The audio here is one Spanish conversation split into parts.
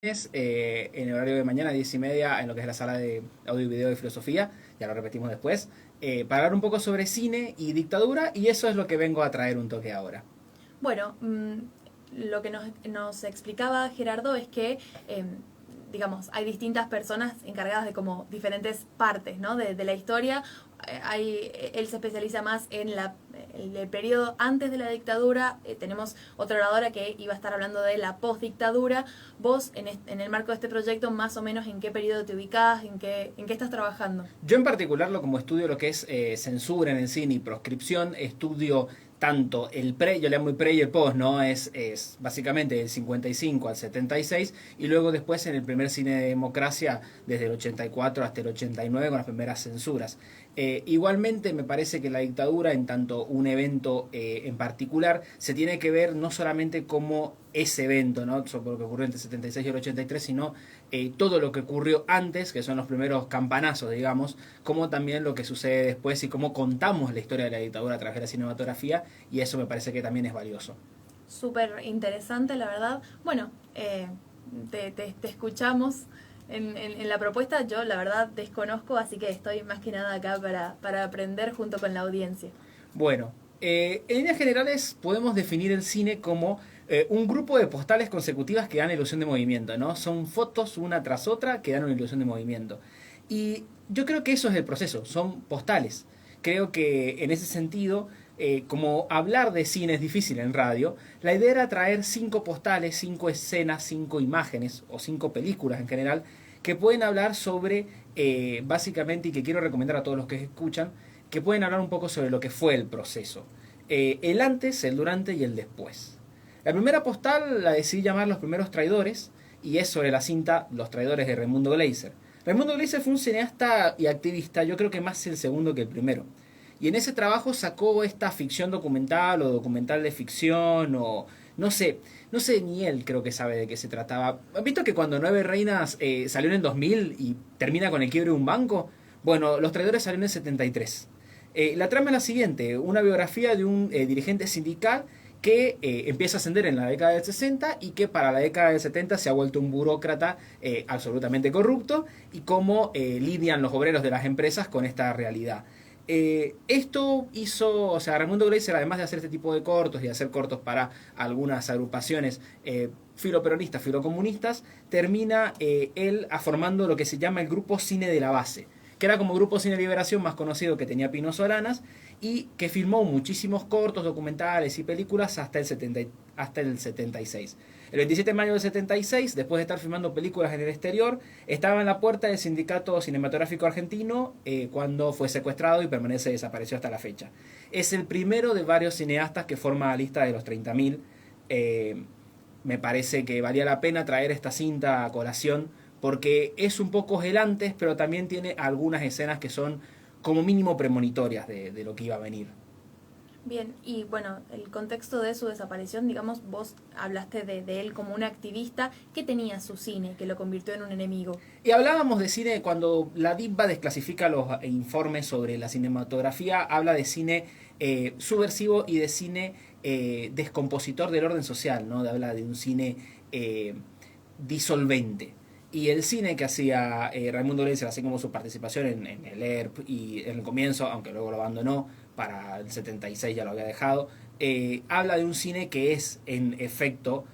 En el horario de mañana, 10:30, en lo que es la sala de audio y video de filosofía, ya lo repetimos después, para hablar un poco sobre cine y dictadura, y eso es lo que vengo a traer un toque ahora. Bueno, lo que nos explicaba Gerardo es que, digamos, hay distintas personas encargadas de como diferentes partes, ¿no? de la historia. Él se especializa más en el periodo antes de la dictadura. Tenemos otra oradora que iba a estar hablando de la postdictadura. Vos, en el marco de este proyecto, más o menos en qué periodo te ubicás, en qué estás trabajando. Yo en particular, como estudio lo que es censura en el cine y proscripción, estudio tanto el pre, yo le llamo el pre y el post, ¿no? Es básicamente del 55 al 76 y luego después en el primer cine de democracia desde el 84 hasta el 89 con las primeras censuras. Igualmente me parece que la dictadura, en tanto un evento en particular, se tiene que ver no solamente como ese evento, ¿no? Sobre lo que ocurrió entre el 76 y el 83, sino todo lo que ocurrió antes, que son los primeros campanazos, digamos, como también lo que sucede después y cómo contamos la historia de la dictadura a través de la cinematografía, y eso me parece que también es valioso. Súper interesante, la verdad. Bueno, te escuchamos en la propuesta. Yo, la verdad, desconozco, así que estoy más que nada acá para aprender junto con la audiencia. Bueno, en líneas generales podemos definir el cine como un grupo de postales consecutivas que dan ilusión de movimiento, ¿no? Son fotos una tras otra que dan una ilusión de movimiento. Y yo creo que eso es el proceso, son postales. Creo que en ese sentido, como hablar de cine es difícil en radio, la idea era traer 5 postales, 5 escenas, 5 imágenes o 5 películas en general que pueden hablar sobre, básicamente, y que quiero recomendar a todos los que escuchan, que pueden hablar un poco sobre lo que fue el proceso. El antes, el durante y el después. La primera postal la decidí llamar Los primeros traidores, y es sobre la cinta Los traidores de Raimundo Gleiser. Raimundo Gleiser fue un cineasta y activista, yo creo que más el segundo que el primero. Y en ese trabajo sacó esta ficción documental o documental de ficción o no sé ni él creo que sabe de qué se trataba. ¿Han visto que cuando Nueve Reinas salió en el 2000 y termina con el quiebre de un banco? Bueno, Los traidores salió en el 73. La trama es la siguiente, una biografía de un dirigente sindical que empieza a ascender en la década del 60 y que para la década del 70 se ha vuelto un burócrata absolutamente corrupto, y cómo lidian los obreros de las empresas con esta realidad. Esto hizo, o sea, Raimundo Gleiser, además de hacer este tipo de cortos y hacer cortos para algunas agrupaciones filoperonistas, filocomunistas, termina él formando lo que se llama el Grupo Cine de la Base, que era como Grupo Cine Liberación más conocido, que tenía Pino Solanas, y que filmó muchísimos cortos, documentales y películas hasta el 76. El 27 de mayo del 76, después de estar filmando películas en el exterior, estaba en la puerta del Sindicato Cinematográfico Argentino cuando fue secuestrado y permanece desapareció hasta la fecha. Es el primero de varios cineastas que forma la lista de los 30.000. Me parece que valía la pena traer esta cinta a colación porque es un poco el antes, pero también tiene algunas escenas que son como mínimo premonitorias de lo que iba a venir. Bien, y bueno, el contexto de su desaparición, digamos, vos hablaste de él como un activista que tenía su cine, que lo convirtió en un enemigo. Y hablábamos de cine cuando la DIPBA desclasifica los informes sobre la cinematografía, habla de cine subversivo y de cine descompositor del orden social, ¿no? Habla de un cine disolvente. Y el cine que hacía Raimundo Gleiser, así como su participación en el ERP y en el comienzo, aunque luego lo abandonó, para el 76 ya lo había dejado, habla de un cine que es en efecto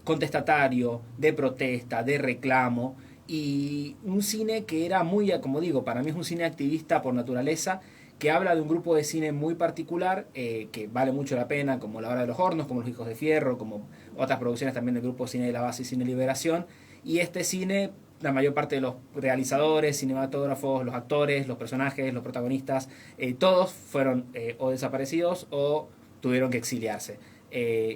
contestatario, de protesta, de reclamo, y un cine que era muy, como digo, para mí es un cine activista por naturaleza, que habla de un grupo de cine muy particular, que vale mucho la pena, como La Hora de los Hornos, como Los Hijos de Fierro, como otras producciones también del grupo Cine de la Base y Cine Liberación. Y este cine, la mayor parte de los realizadores, cinematógrafos, los actores, los personajes, los protagonistas, todos fueron o desaparecidos o tuvieron que exiliarse.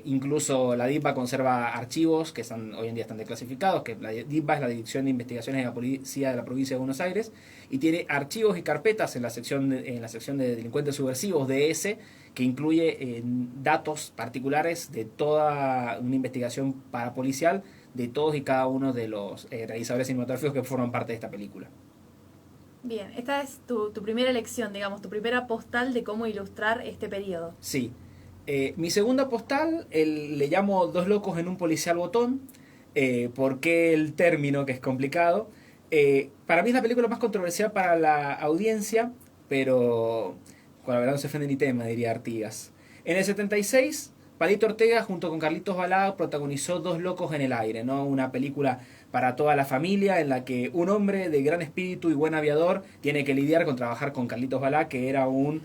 Incluso la DIPA conserva archivos que hoy en día están desclasificados, que la DIPA es la Dirección de Investigaciones de la Policía de la Provincia de Buenos Aires, y tiene archivos y carpetas en la sección de delincuentes subversivos, DS, que incluye datos particulares de toda una investigación parapolicial de todos y cada uno de los realizadores cinematográficos que forman parte de esta película. Bien, esta es tu primera elección, digamos, tu primera postal de cómo ilustrar este periodo. Sí. Mi segunda postal le llamo Dos locos en un policial botón. ¿Por qué el término, que es complicado? Para mí es la película más controversial para la audiencia, pero con la verdad no se ofende ni tema, diría Artigas. En el 76, Palito Ortega junto con Carlitos Balá protagonizó Dos locos en el aire, ¿no? Una película para toda la familia en la que un hombre de gran espíritu y buen aviador tiene que lidiar con trabajar con Carlitos Balá, que era un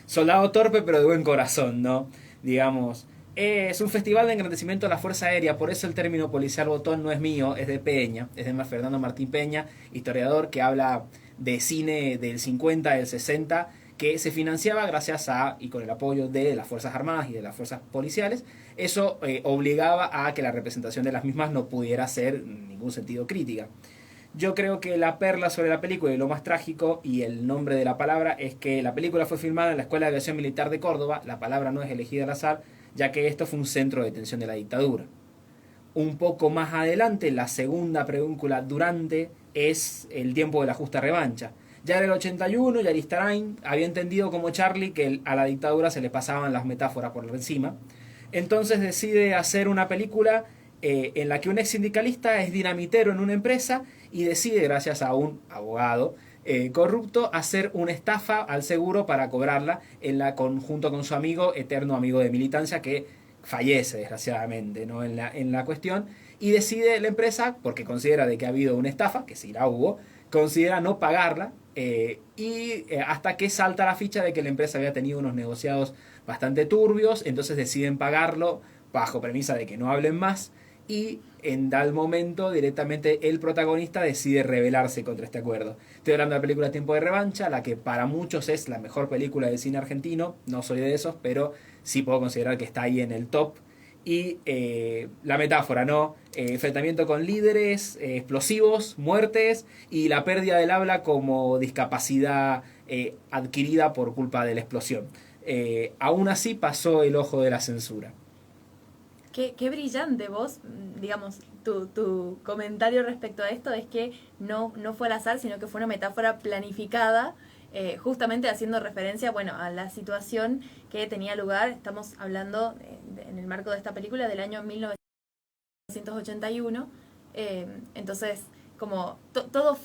soldado torpe pero de buen corazón, ¿no? Digamos, es un festival de engrandecimiento de la Fuerza Aérea, por eso el término policial botón no es mío, es de Peña, es de Fernando Martín Peña, historiador que habla de cine del 50, del 60, que se financiaba gracias a y con el apoyo de las Fuerzas Armadas y de las Fuerzas Policiales. Eso obligaba a que la representación de las mismas no pudiera ser en ningún sentido crítica. Yo creo que la perla sobre la película y lo más trágico y el nombre de la palabra es que la película fue filmada en la Escuela de Aviación Militar de Córdoba, la palabra no es elegida al azar, ya que esto fue un centro de detención de la dictadura. Un poco más adelante, la segunda película durante es El tiempo de la justa revancha. Ya en el 81, Yaristarain había entendido como Charlie que a la dictadura se le pasaban las metáforas por encima. Entonces decide hacer una película en la que un ex sindicalista es dinamitero en una empresa y decide, gracias a un abogado corrupto, hacer una estafa al seguro para cobrarla junto con su amigo, eterno amigo de militancia, que fallece desgraciadamente, ¿no? en la cuestión, y decide la empresa, porque considera de que ha habido una estafa, que sí la hubo, considera no pagarla, hasta que salta la ficha de que la empresa había tenido unos negociados bastante turbios, entonces deciden pagarlo bajo premisa de que no hablen más, y en tal momento directamente el protagonista decide rebelarse contra este acuerdo. Estoy hablando de la película Tiempo de Revancha, la que para muchos es la mejor película del cine argentino, no soy de esos, pero sí puedo considerar que está ahí en el top. Y la metáfora, ¿no? Enfrentamiento con líderes, explosivos, muertes y la pérdida del habla como discapacidad adquirida por culpa de la explosión. Aún así pasó el ojo de la censura. Qué brillante vos, digamos, tu comentario respecto a esto es que no fue al azar, sino que fue una metáfora planificada, justamente haciendo referencia, bueno, a la situación que tenía lugar, estamos hablando en el marco de esta película del año 1981, entonces como todo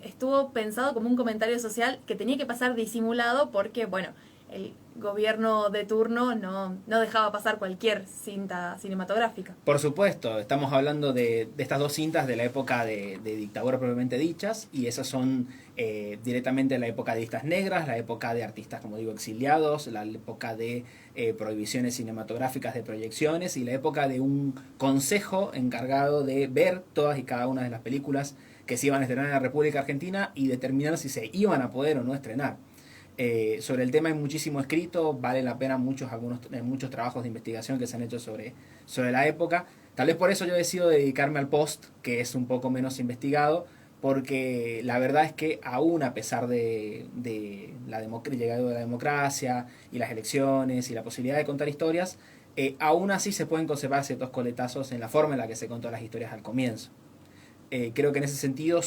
estuvo pensado como un comentario social que tenía que pasar disimulado porque, bueno, el gobierno de turno no dejaba pasar cualquier cinta cinematográfica. Por supuesto, estamos hablando de estas dos cintas de la época de dictadura propiamente dichas, y esas son directamente la época de listas negras, la época de artistas, como digo, exiliados, la época de prohibiciones cinematográficas de proyecciones y la época de un consejo encargado de ver todas y cada una de las películas que se iban a estrenar en la República Argentina y determinar si se iban a poder o no estrenar. Sobre el tema hay muchísimo escrito, vale la pena muchos trabajos de investigación que se han hecho sobre la época. Tal vez por eso yo decido dedicarme al post, que es un poco menos investigado, porque la verdad es que aún a pesar de la llegada de la democracia y las elecciones y la posibilidad de contar historias, aún así se pueden conservar ciertos coletazos en la forma en la que se contó las historias al comienzo. Creo que en ese sentido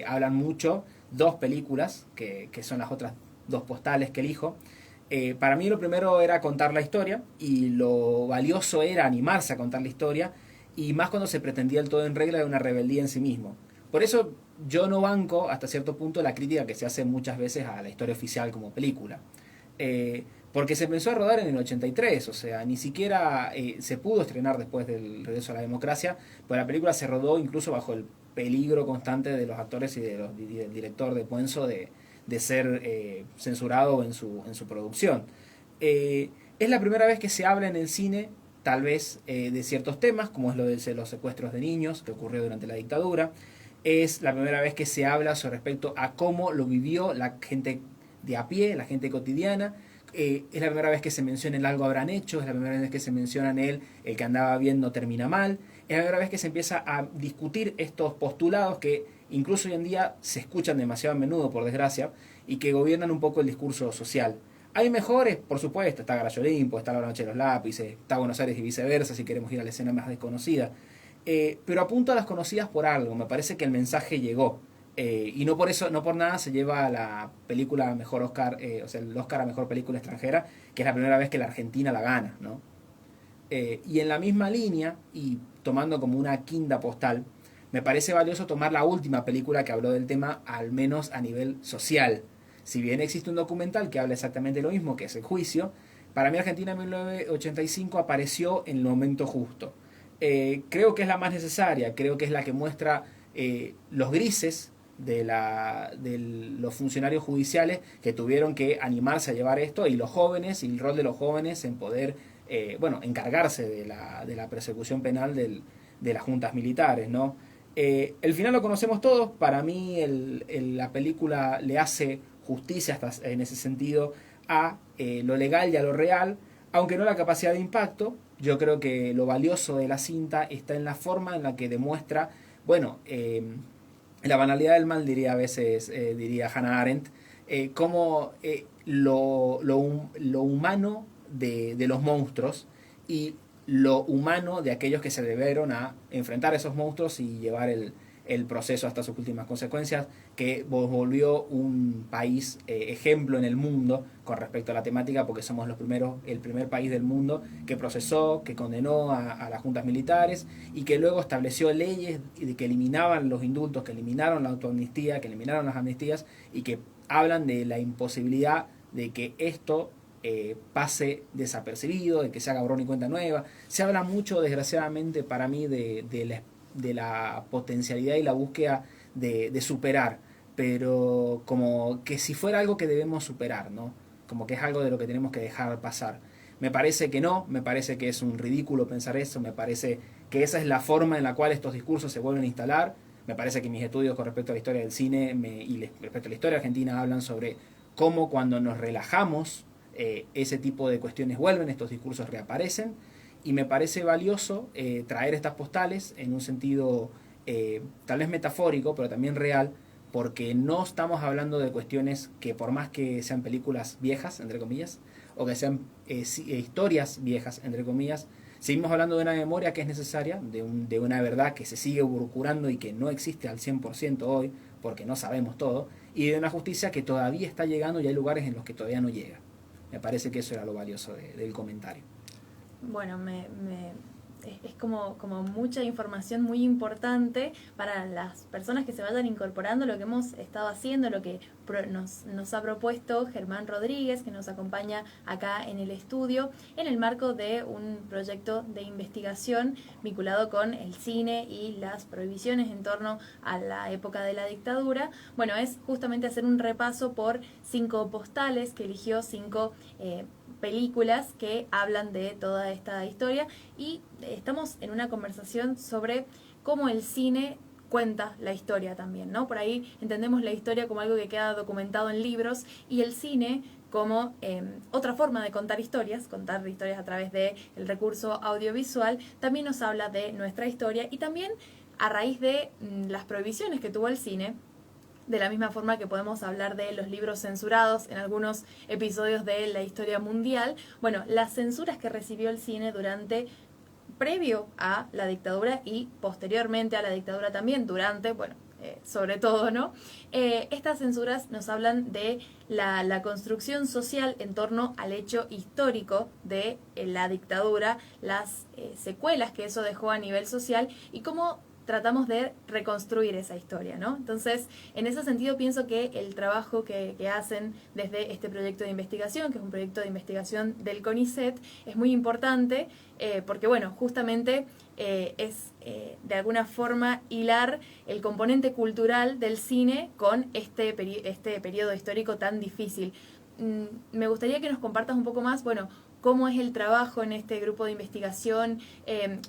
hablan mucho dos películas, que son las otras dos postales que elijo. Para mí lo primero era contar la historia, y lo valioso era animarse a contar la historia, y más cuando se pretendía el todo en regla de una rebeldía en sí mismo. Por eso yo no banco hasta cierto punto la crítica que se hace muchas veces a la historia oficial como película. Porque se empezó a rodar en el 83, o sea, ni siquiera se pudo estrenar después del regreso a la democracia, pues la película se rodó incluso bajo el peligro constante de los actores y del director de Puenzo de ser censurado en su producción. Es la primera vez que se habla en el cine, tal vez, de ciertos temas, como es lo de los secuestros de niños, que ocurrió durante la dictadura. Es la primera vez que se habla respecto a cómo lo vivió la gente de a pie, la gente cotidiana. Es la primera vez que se menciona el algo habrán hecho, es la primera vez que se menciona en el que andaba bien no termina mal, es la primera vez que se empieza a discutir estos postulados que incluso hoy en día se escuchan demasiado a menudo, por desgracia, y que gobiernan un poco el discurso social. Hay mejores, por supuesto, está Garage Olimpo, está La Noche de los Lápices, está Buenos Aires y viceversa, si queremos ir a la escena más desconocida. Pero apunto a las conocidas por algo, me parece que el mensaje llegó. Y no por eso, no por nada se lleva a la película mejor Oscar, o sea, el Oscar a mejor película extranjera, que es la primera vez que la Argentina la gana, ¿no? Y en la misma línea, y tomando como una quinta postal, me parece valioso tomar la última película que habló del tema, al menos a nivel social. Si bien existe un documental que habla exactamente lo mismo, que es El Juicio, para mí Argentina en 1985 apareció en el momento justo. Creo que es la más necesaria, creo que es la que muestra los grises de los funcionarios judiciales que tuvieron que animarse a llevar esto, y los jóvenes, y el rol de los jóvenes en poder encargarse de la persecución penal de las juntas militares, ¿no? El final lo conocemos todos. Para mí la película le hace justicia hasta en ese sentido a lo legal y a lo real, aunque no la capacidad de impacto. Yo creo que lo valioso de la cinta está en la forma en la que demuestra, bueno, la banalidad del mal, diría a veces, diría Hannah Arendt, cómo lo humano de los monstruos y lo humano de aquellos que se debieron a enfrentar a esos monstruos y llevar el proceso hasta sus últimas consecuencias, que volvió un país ejemplo en el mundo con respecto a la temática, porque somos el primer país del mundo que procesó, que condenó a las juntas militares y que luego estableció leyes que eliminaban los indultos, que eliminaron la autoamnistía, que eliminaron las amnistías, y que hablan de la imposibilidad de que esto pase desapercibido, de que se haga borrón y cuenta nueva. Se habla mucho, desgraciadamente para mí, de la potencialidad y la búsqueda de superar, pero como que si fuera algo que debemos superar, ¿no? Como que es algo de lo que tenemos que dejar pasar. Me parece que no, me parece que es un ridículo pensar eso, me parece que esa es la forma en la cual estos discursos se vuelven a instalar. Me parece que mis estudios con respecto a la historia del cine y respecto a la historia argentina hablan sobre cómo cuando nos relajamos ese tipo de cuestiones vuelven, estos discursos reaparecen, y me parece valioso traer estas postales en un sentido tal vez metafórico, pero también real, porque no estamos hablando de cuestiones que, por más que sean películas viejas, entre comillas, o que sean historias viejas, entre comillas, seguimos hablando de una memoria que es necesaria, de una verdad que se sigue curando y que no existe al 100% hoy, porque no sabemos todo, y de una justicia que todavía está llegando y hay lugares en los que todavía no llega. Me parece que eso era lo valioso del comentario. Bueno, es como mucha información muy importante para las personas que se vayan incorporando lo que hemos estado haciendo, lo que nos ha propuesto Germán Rodríguez, que nos acompaña acá en el estudio, en el marco de un proyecto de investigación vinculado con el cine y las prohibiciones en torno a la época de la dictadura. Bueno, es justamente hacer un repaso por 5 postales que eligió, 5 películas que hablan de toda esta historia, y estamos en una conversación sobre cómo el cine cuenta la historia también, ¿no? Por ahí entendemos la historia como algo que queda documentado en libros, y el cine como otra forma de contar historias a través del recurso audiovisual, también nos habla de nuestra historia, y también a raíz de las prohibiciones que tuvo el cine. De la misma forma que podemos hablar de los libros censurados en algunos episodios de la historia mundial, bueno, las censuras que recibió el cine previo a la dictadura y posteriormente a la dictadura también, durante, bueno, sobre todo, ¿no? Estas censuras nos hablan de la construcción social en torno al hecho histórico de la dictadura, las secuelas que eso dejó a nivel social y cómo tratamos de reconstruir esa historia, ¿no? Entonces, en ese sentido pienso que el trabajo que hacen desde este proyecto de investigación, que es un proyecto de investigación del CONICET, es muy importante porque, bueno, justamente es de alguna forma hilar el componente cultural del cine con este periodo histórico tan difícil. Me gustaría que nos compartas un poco más, bueno, cómo es el trabajo en este grupo de investigación,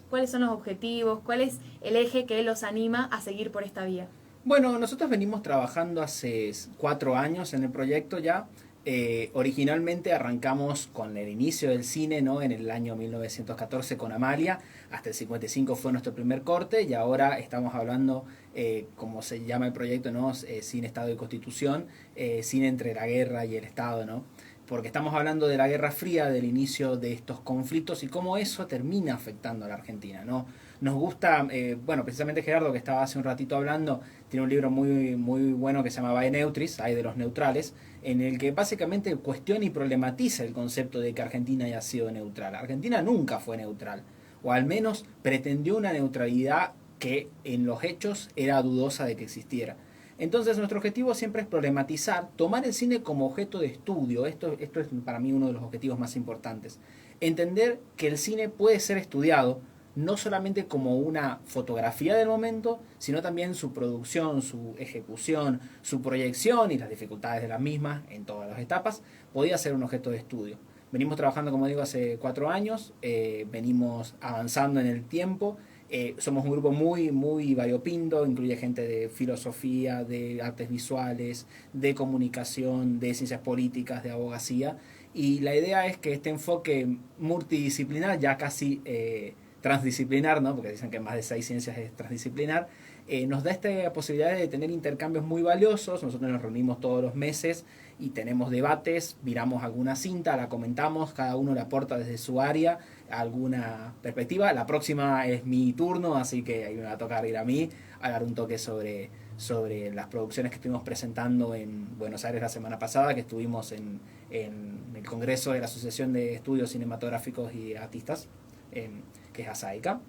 cuáles son los objetivos, cuál es el eje que los anima a seguir por esta vía. Bueno, nosotros venimos trabajando hace 4 años en el proyecto ya. Originalmente arrancamos con el inicio del cine, ¿no? En el año 1914 con Amalia, hasta el 55 fue nuestro primer corte, y ahora estamos hablando, como se llama el proyecto, ¿no? Cine, Estado y Constitución, cine entre la guerra y el Estado, ¿no? Porque estamos hablando de la Guerra Fría, del inicio de estos conflictos y cómo eso termina afectando a la Argentina, ¿no? Nos gusta, bueno, precisamente Gerardo, que estaba hace un ratito hablando, tiene un libro muy, muy bueno que se llama Vae Neutris, hay de los neutrales, en el que básicamente cuestiona y problematiza el concepto de que Argentina haya sido neutral. Argentina nunca fue neutral. o al menos pretendió una neutralidad que en los hechos era dudosa de que existiera. Entonces nuestro objetivo siempre es problematizar, tomar el cine como objeto de estudio. Esto es para mí uno de los objetivos más importantes. Entender que el cine puede ser estudiado no solamente como una fotografía del momento, sino también su producción, su ejecución, su proyección y las dificultades de las mismas en todas las etapas, podía ser un objeto de estudio. Venimos trabajando, como digo, hace 4 años, venimos avanzando en el tiempo. Somos un grupo muy variopinto, incluye gente de filosofía, de artes visuales, de comunicación, de ciencias políticas, de abogacía. Y la idea es que este enfoque multidisciplinar, ya casi transdisciplinar, ¿no? Porque dicen que más de 6 ciencias es transdisciplinar, nos da esta posibilidad de tener intercambios muy valiosos. Nosotros nos reunimos todos los meses y tenemos debates, miramos alguna cinta, la comentamos, cada uno le aporta desde su área alguna perspectiva. La próxima es mi turno, así que ahí me va a tocar ir a mí a dar un toque sobre las producciones que estuvimos presentando en Buenos Aires la semana pasada, que estuvimos en el Congreso de la Asociación de Estudios Cinematográficos y Artistas, que es ASAICA.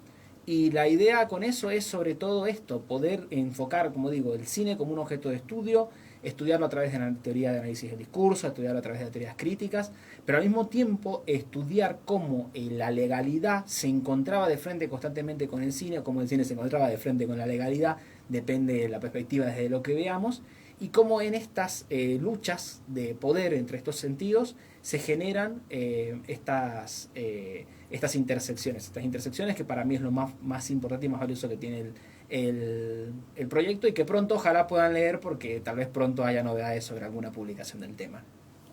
Y la idea con eso es sobre todo esto, poder enfocar, como digo, el cine como un objeto de estudio, estudiarlo a través de la teoría de análisis del discurso, estudiarlo a través de las teorías críticas, pero al mismo tiempo estudiar cómo la legalidad se encontraba de frente constantemente con el cine, o cómo el cine se encontraba de frente con la legalidad, depende de la perspectiva desde lo que veamos, y cómo en estas luchas de poder entre estos sentidos se generan estas intersecciones que para mí es lo más importante y más valioso que tiene el proyecto, y que pronto ojalá puedan leer, porque tal vez pronto haya novedades sobre alguna publicación del tema.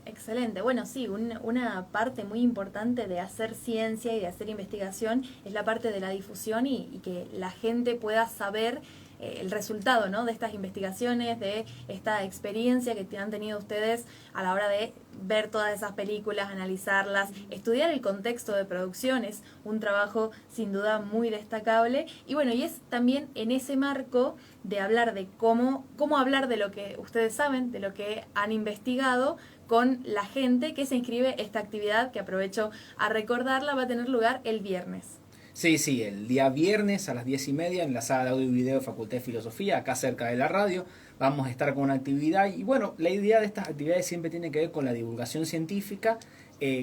Excelente. Bueno, sí, una parte muy importante de hacer ciencia y de hacer investigación es la parte de la difusión y que la gente pueda saber el resultado, ¿no?, de estas investigaciones, de esta experiencia que han tenido ustedes a la hora de ver todas esas películas, analizarlas, estudiar el contexto de producción. Es un trabajo sin duda muy destacable. Y bueno, y es también en ese marco de hablar de cómo hablar de lo que ustedes saben, de lo que han investigado, con la gente que se inscribe esta actividad, que aprovecho a recordarla, va a tener lugar el viernes. Sí, el día viernes a las 10:30 en la sala de audio y video de Facultad de Filosofía, acá cerca de la radio, vamos a estar con una actividad. Y bueno, la idea de estas actividades siempre tiene que ver con la divulgación científica,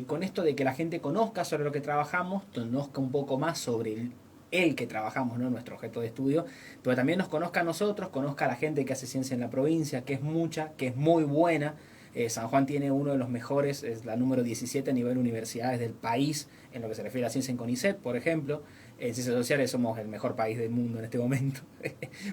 con esto de que la gente conozca sobre lo que trabajamos, conozca un poco más sobre el que trabajamos, ¿no?, nuestro objeto de estudio, pero también nos conozca a nosotros, conozca a la gente que hace ciencia en la provincia, que es mucha, que es muy buena. San Juan tiene uno de los mejores, es la número 17 a nivel universidades del país, en lo que se refiere a ciencia en CONICET, por ejemplo. En ciencias sociales somos el mejor país del mundo en este momento.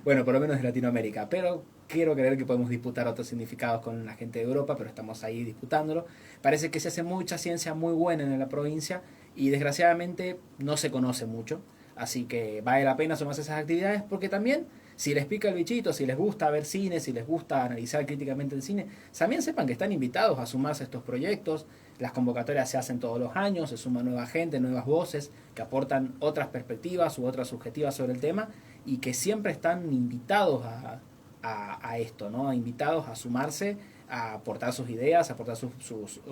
Bueno, por lo menos de Latinoamérica, pero quiero creer que podemos disputar otros significados con la gente de Europa, pero estamos ahí disputándolo. Parece que se hace mucha ciencia muy buena en la provincia y desgraciadamente no se conoce mucho, así que vale la pena sumarse a esas actividades, porque también, si les pica el bichito, si les gusta ver cine, si les gusta analizar críticamente el cine, también sepan que están invitados a sumarse a estos proyectos. Las convocatorias se hacen todos los años, se suma nueva gente, nuevas voces que aportan otras perspectivas u otras subjetivas sobre el tema, y que siempre están invitados a esto, ¿no? Invitados a sumarse, a aportar sus ideas, a aportar sus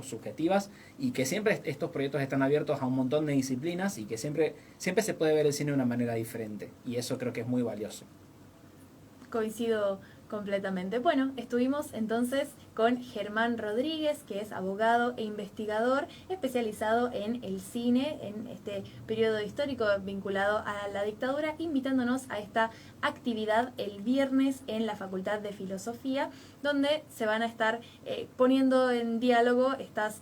subjetivas, y que siempre estos proyectos están abiertos a un montón de disciplinas, y que siempre se puede ver el cine de una manera diferente, y eso creo que es muy valioso. Coincido completamente. Bueno, estuvimos entonces con Germán Rodríguez, que es abogado e investigador especializado en el cine, en este periodo histórico vinculado a la dictadura, invitándonos a esta actividad el viernes en la Facultad de Filosofía, donde se van a estar poniendo en diálogo estas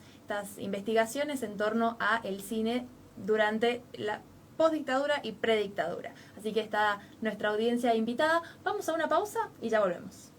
investigaciones en torno a el cine durante la postdictadura y predictadura. Así que está nuestra audiencia invitada. Vamos a una pausa y ya volvemos.